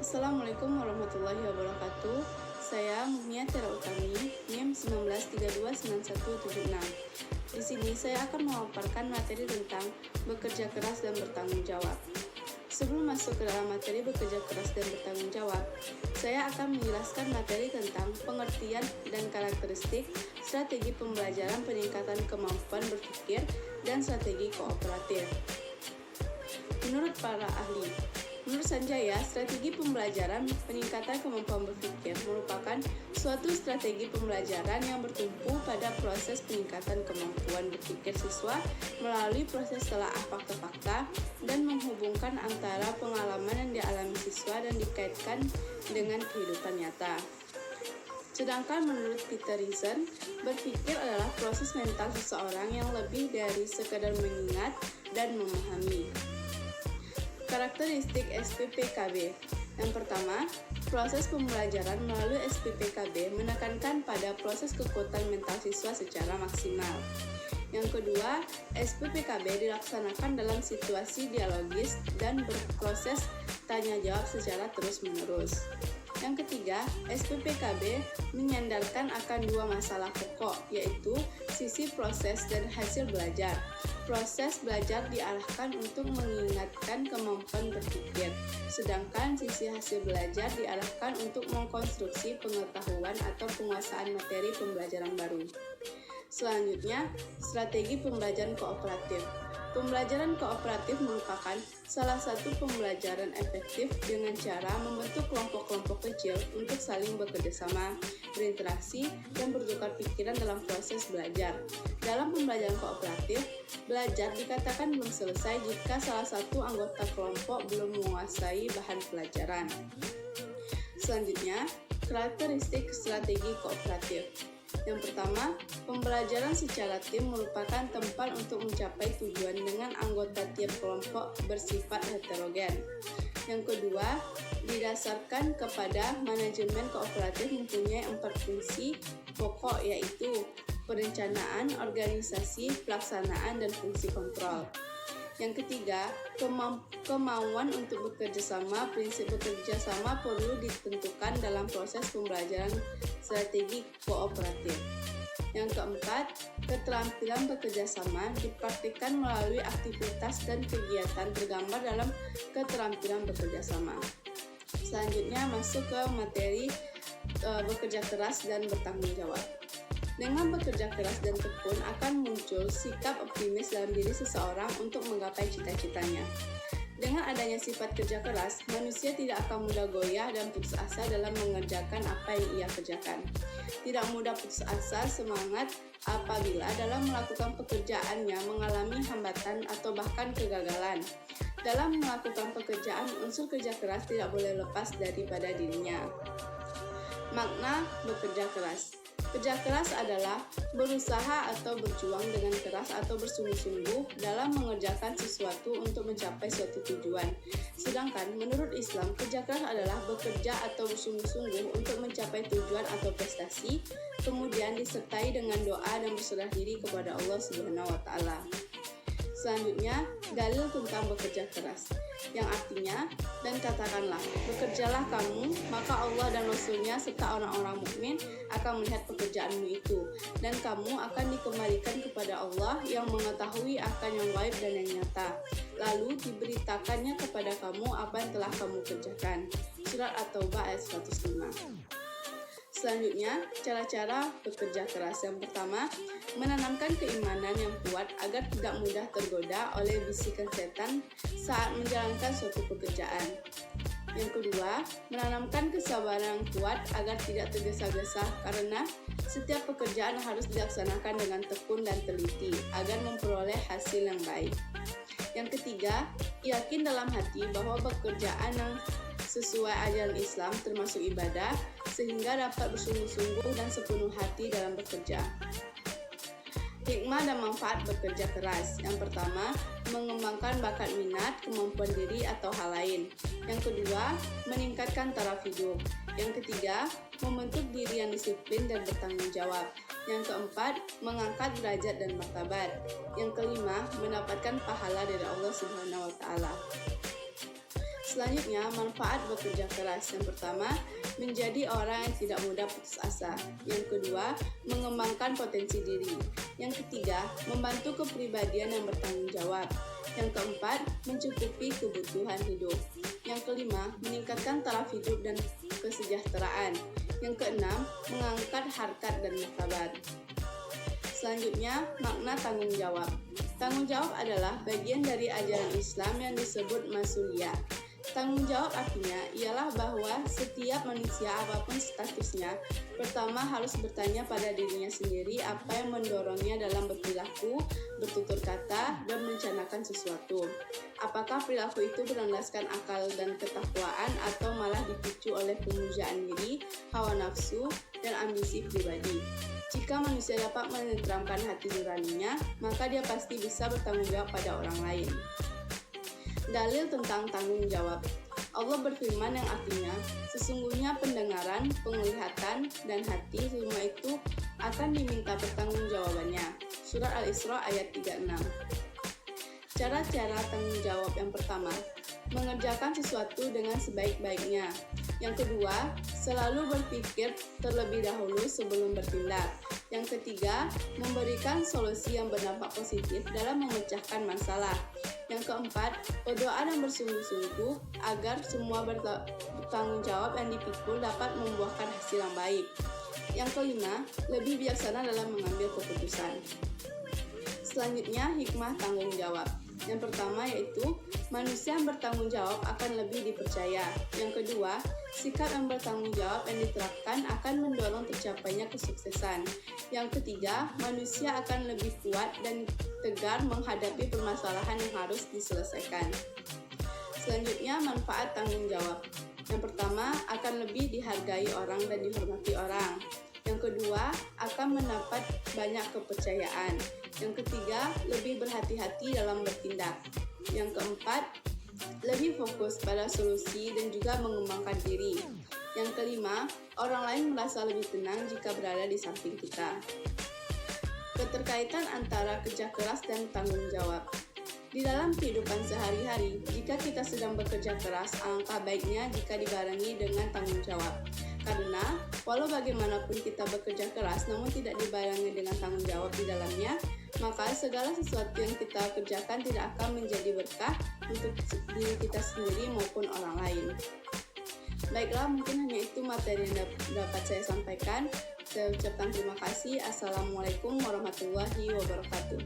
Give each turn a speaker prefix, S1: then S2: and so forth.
S1: Assalamualaikum warahmatullahi wabarakatuh. Saya Muhnia Tera Utami, NIM 19329176. Di sini saya akan memaparkan materi tentang bekerja keras dan bertanggung jawab. Sebelum masuk ke dalam materi bekerja keras dan bertanggung jawab, saya akan menjelaskan materi tentang pengertian dan karakteristik strategi pembelajaran peningkatan kemampuan berpikir dan strategi kooperatif. Menurut para ahli, menurut Sanjaya, strategi pembelajaran peningkatan kemampuan berpikir merupakan suatu strategi pembelajaran yang bertumpu pada proses peningkatan kemampuan berpikir siswa melalui proses telaah fakta-fakta dan menghubungkan antara pengalaman yang dialami siswa dan dikaitkan dengan kehidupan nyata. Sedangkan menurut Peter Reason, berpikir adalah proses mental seseorang yang lebih dari sekadar mengingat dan memahami. Karakteristik SPPKB. Yang pertama, proses pembelajaran melalui SPPKB menekankan pada proses kekuatan mental siswa secara maksimal. Yang kedua, SPPKB dilaksanakan dalam situasi dialogis dan berproses tanya-jawab secara terus-menerus. Yang ketiga, SPPKB menyandarkan akan dua masalah pokok, yaitu sisi proses dan hasil belajar. Proses belajar diarahkan untuk mengingatkan kemampuan berpikir, sedangkan sisi hasil belajar diarahkan untuk mengkonstruksi pengetahuan atau penguasaan materi pembelajaran baru. Selanjutnya, strategi pembelajaran kooperatif. Pembelajaran kooperatif merupakan salah satu pembelajaran efektif dengan cara membentuk kelompok-kelompok kecil untuk saling bekerjasama, berinteraksi, dan bertukar pikiran dalam proses belajar. Dalam pembelajaran kooperatif, belajar dikatakan belum selesai jika salah satu anggota kelompok belum menguasai bahan pelajaran. Selanjutnya, karakteristik strategi kooperatif. Yang pertama, pembelajaran secara tim merupakan tempat untuk mencapai tujuan dengan anggota tiap kelompok bersifat heterogen. Yang kedua, didasarkan kepada manajemen kooperatif mempunyai 4 fungsi pokok, yaitu perencanaan, organisasi, pelaksanaan, dan fungsi kontrol. Yang ketiga, kemauan untuk bekerja sama. Prinsip bekerja sama perlu ditentukan dalam proses pembelajaran strategi kooperatif. Yang keempat, keterampilan bekerja sama dipraktikkan melalui aktivitas dan kegiatan tergambar dalam keterampilan bekerja sama. Selanjutnya masuk ke materi bekerja keras dan bertanggung jawab. Dengan bekerja keras dan tekun akan muncul sikap optimis dalam diri seseorang untuk menggapai cita-citanya. Dengan adanya sifat kerja keras, manusia tidak akan mudah goyah dan putus asa dalam mengerjakan apa yang ia kerjakan. Tidak mudah putus asa semangat apabila dalam melakukan pekerjaannya mengalami hambatan atau bahkan kegagalan. Dalam melakukan pekerjaan, unsur kerja keras tidak boleh lepas daripada dirinya. Makna bekerja keras. Kerja keras adalah berusaha atau berjuang dengan keras atau bersungguh-sungguh dalam mengerjakan sesuatu untuk mencapai suatu tujuan. Sedangkan menurut Islam, kerja keras adalah bekerja atau bersungguh-sungguh untuk mencapai tujuan atau prestasi, kemudian disertai dengan doa dan berserah diri kepada Allah Subhanahu wa Ta'ala. Selanjutnya, dalil tentang bekerja keras, yang artinya, dan katakanlah, bekerjalah kamu, maka Allah dan Rasul-Nya serta orang-orang mukmin akan melihat pekerjaanmu itu, dan kamu akan dikembalikan kepada Allah yang mengetahui akan yang gaib dan yang nyata. Lalu diberitakannya kepada kamu apa yang telah kamu kerjakan. Surat At-Taubah ayat 105. Selanjutnya, cara-cara bekerja keras. Yang pertama, menanamkan keimanan yang kuat agar tidak mudah tergoda oleh bisikan setan saat menjalankan suatu pekerjaan. Yang kedua, menanamkan kesabaran yang kuat agar tidak tergesa-gesa karena setiap pekerjaan harus dilaksanakan dengan tekun dan teliti agar memperoleh hasil yang baik. Yang ketiga, yakin dalam hati bahwa pekerjaan yang sesuai ajaran Islam termasuk ibadah sehingga dapat bersungguh-sungguh dan sepenuh hati dalam bekerja. Hikmah dan manfaat bekerja keras. Yang pertama, mengembangkan bakat minat, kemampuan diri atau hal lain. Yang kedua, meningkatkan taraf hidup. Yang ketiga, membentuk diri yang disiplin dan bertanggung jawab. Yang keempat, mengangkat derajat dan martabat. Yang kelima, mendapatkan pahala dari Allah Subhanahu wa Ta'ala. Selanjutnya, manfaat bekerja keras. Yang pertama, menjadi orang yang tidak mudah putus asa. Yang kedua, mengembangkan potensi diri. Yang ketiga, membantu kepribadian yang bertanggung jawab. Yang keempat, mencukupi kebutuhan hidup. Yang kelima, meningkatkan taraf hidup dan kesejahteraan. Yang keenam, mengangkat harkat dan martabat. Selanjutnya, makna tanggung jawab. Tanggung jawab adalah bagian dari ajaran Islam yang disebut masuliyah. Tanggung jawab artinya ialah bahwa setiap manusia apapun statusnya, pertama harus bertanya pada dirinya sendiri apa yang mendorongnya dalam berperilaku, bertutur kata, dan merencanakan sesuatu. Apakah perilaku itu berlandaskan akal dan ketakwaan atau malah dipicu oleh pemujaan diri, hawa nafsu, dan ambisi pribadi. Jika manusia dapat menenteramkan hati nuraninya, maka dia pasti bisa bertanggung jawab pada orang lain. Dalil tentang tanggung jawab. Allah berfirman yang artinya, sesungguhnya pendengaran, penglihatan, dan hati semua itu akan diminta pertanggungjawabannya. Surat Al-Isra ayat 36. Cara-cara tanggung jawab. Yang pertama, mengerjakan sesuatu dengan sebaik-baiknya. Yang kedua, selalu berpikir terlebih dahulu sebelum bertindak. Yang ketiga, memberikan solusi yang berdampak positif dalam memecahkan masalah. Yang keempat, berdoa dan bersungguh-sungguh agar semua bertanggung jawab yang dipikul dapat membuahkan hasil yang baik. Yang kelima, lebih bijaksana dalam mengambil keputusan. Selanjutnya, hikmah tanggung jawab. Yang pertama yaitu, manusia yang bertanggung jawab akan lebih dipercaya. Yang kedua, sikap yang bertanggung jawab yang diterapkan akan mendorong tercapainya kesuksesan. Yang ketiga, manusia akan lebih kuat dan tegar menghadapi permasalahan yang harus diselesaikan. Selanjutnya, manfaat tanggung jawab. Yang pertama, akan lebih dihargai orang dan dihormati orang. Yang kedua, akan mendapat banyak kepercayaan. Yang ketiga, lebih berhati-hati dalam bertindak. Yang keempat, lebih fokus pada solusi dan juga mengembangkan diri. Yang kelima, orang lain merasa lebih tenang jika berada di samping kita. Keterkaitan antara kerja keras dan tanggung jawab. Di dalam kehidupan sehari-hari, jika kita sedang bekerja keras, alangkah baiknya jika dibarengi dengan tanggung jawab. Karena, walau bagaimanapun kita bekerja keras namun tidak dibarengi dengan tanggung jawab di dalamnya, maka segala sesuatu yang kita kerjakan tidak akan menjadi berkah untuk diri kita sendiri maupun orang lain. Baiklah, mungkin hanya itu materi yang dapat saya sampaikan. Saya ucapkan terima kasih. Assalamualaikum warahmatullahi wabarakatuh.